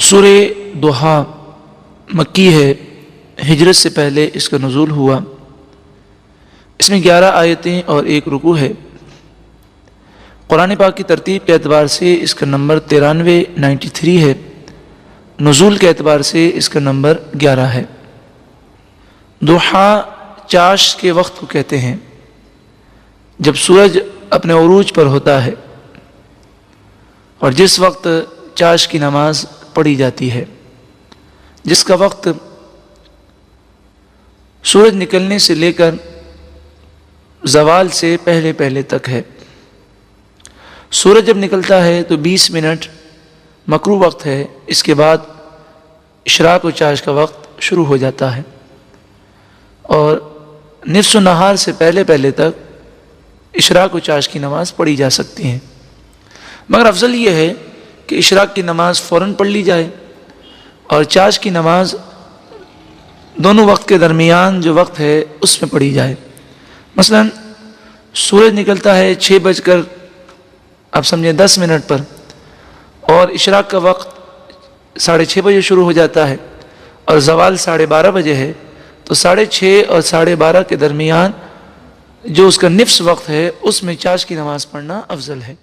سورہ دوحا مکی ہے، ہجرت سے پہلے اس کا نزول ہوا۔ اس میں 11 آیتیں اور 1 رکوع ہے۔ قرآن پاک کی ترتیب کے اعتبار سے اس کا نمبر 93 ہے، نزول کے اعتبار سے اس کا نمبر 11 ہے۔ دوحا چاش کے وقت کو کہتے ہیں، جب سورج اپنے عروج پر ہوتا ہے اور جس وقت چاش کی نماز پڑھی جاتی ہے، جس کا وقت سورج نکلنے سے لے کر زوال سے پہلے تک ہے۔ سورج جب نکلتا ہے تو 20 منٹ مکروہ وقت ہے، اس کے بعد اشراق و چاش کا وقت شروع ہو جاتا ہے، اور نصف النہار سے پہلے تک اشراق و چاش کی نماز پڑھی جا سکتی ہیں، مگر افضل یہ ہے کہ اشراق کی نماز فوراً پڑھ لی جائے اور چاش کی نماز دونوں وقت کے درمیان جو وقت ہے اس میں پڑھی جائے۔ مثلا سورج نکلتا ہے 6 اب سمجھیں 10 منٹ پر، اور اشراق کا وقت 6:30 بجے شروع ہو جاتا ہے اور زوال 12:30 بجے ہے، تو 6:30 اور 12:30 کے درمیان جو اس کا نصف وقت ہے اس میں چاش کی نماز پڑھنا افضل ہے۔